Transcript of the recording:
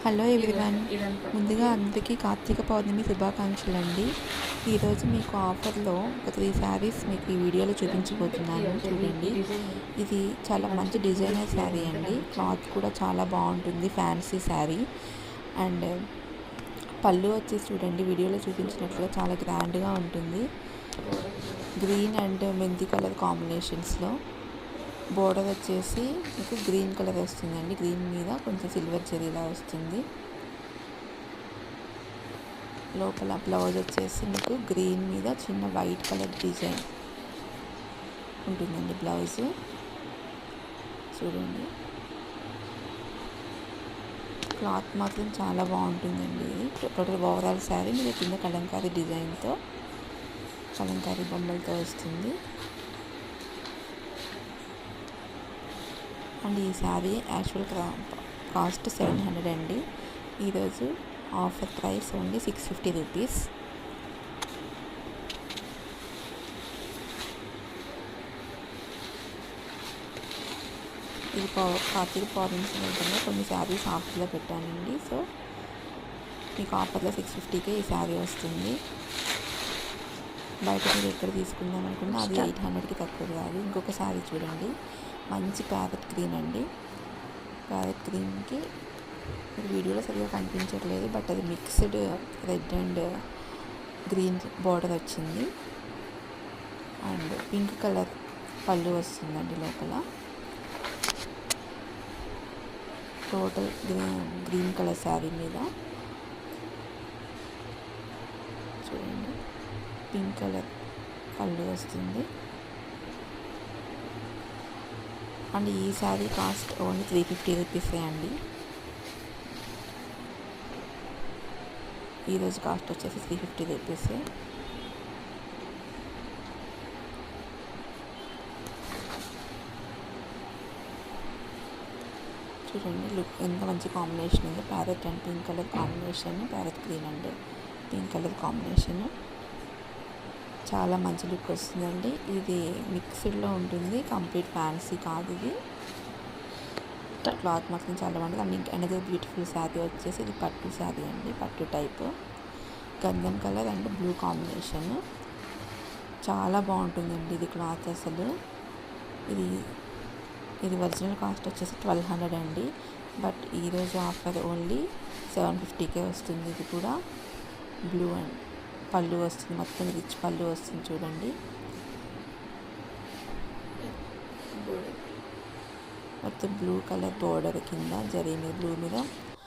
Hello everyone, ముందుగా అందరికీ కార్తీక పౌర్ణమి శుభాకాంక్షలు అండి. ఈరోజు మీకు ఆఫర్లో ఒక 3 శారీస్ మీకు ఈ వీడియోలో చూపించబోతున్నాను. చూడండి, ఇది చాలా మంచి డిజైనర్ శారీ అండి. క్లాత్ కూడా చాలా బాగుంటుంది, ఫ్యాన్సీ శారీ. అండ్ పళ్ళు వచ్చేసి చూడండి, వీడియోలో చూపించినట్లుగా చాలా గ్రాండ్గా ఉంటుంది. గ్రీన్ అండ్ మెంతి కలర్ కాంబినేషన్స్లో బోర్డర్ వచ్చేసి మీకు గ్రీన్ కలర్ వస్తుందండి. గ్రీన్ మీద కొంచెం సిల్వర్ జరీలా వస్తుంది. లోపల బ్లౌజ్ వచ్చేసి మీకు గ్రీన్ మీద చిన్న వైట్ కలర్ డిజైన్ ఉంటుందండి. బ్లౌజ్ చూడండి, క్లాత్ మాత్రం చాలా బాగుంటుందండి. ఇది టోటల్ ఓవరాల్ శారీ మీద కింద కలంకారీ డిజైన్తో, కలంకారీ బొమ్మలతో వస్తుంది. అండ్ ఈ శారీ యాక్చువల్ కాస్ట్ 700 అండి. ఈరోజు ఆఫర్ ప్రైస్ ఓన్లీ 650 రూపీస్. ఇది కార్తీక పౌర్ణమి సందర్భంగా కొన్ని శారీస్ ఆఫర్లో పెట్టానండి. సో మీకు ఆఫర్లో 650కే ఈ శారీ వస్తుంది. బయట మీరు ఎక్కడ తీసుకుందాం అనుకున్నా అది 800కి తక్కువ కాదు. ఇంకొక శారీ చూడండి, మంచి ప్యారెట్ గ్రీన్ అండి. ప్యారెట్ గ్రీన్కి వీడియోలో సరిగా కనిపించట్లేదు, బట్ అది mixed red and green border వచ్చింది. అండ్ పింక్ కలర్ పళ్ళు వస్తుందండి. లోపల టోటల్ గ్రీన్ కలర్ శారీ మీద చూడండి, పింక్ కలర్ పళ్ళు వస్తుంది. అండ్ ఈ శారీ కాస్ట్ ఓన్లీ 350 రూపీసే అండి. ఈరోజు కాస్ట్ వచ్చేసి 350 రూపీసే. చూడండి, లుక్ ఎంత మంచి కాంబినేషన్ ఉందో. Parrot and pink colour combination, parrot green and pink colour combination చాలా మంచి లుక్ వస్తుందండి. ఇది మిక్స్డ్లో ఉంటుంది, కంప్లీట్ ఫ్యాన్సీ కాదు. ఇది క్లాత్ మాత్రం చాలా బాగుంటుంది. అండ్ ఇంకా అనదర్ బ్యూటిఫుల్ శారీ వచ్చేసి ఇది పట్టు శారీ అండి. పట్టు టైప్, గంధం కలర్ అండ్ బ్లూ కాంబినేషన్ చాలా బాగుంటుందండి. ఇది క్లాత్ అసలు ఇది ఒరిజినల్ కాస్ట్ వచ్చేసి 1200 అండి. బట్ ఈరోజు ఆఫర్ ఓన్లీ 750కే వస్తుంది. ఇది కూడా బ్లూ అండ్ పళ్ళు వస్తుంది, మొత్తం రిచ్ పళ్ళు వస్తుంది. చూడండి, మొత్తం బ్లూ కలర్ బోర్డర్ కింద జరీ మీద బ్లూ మీద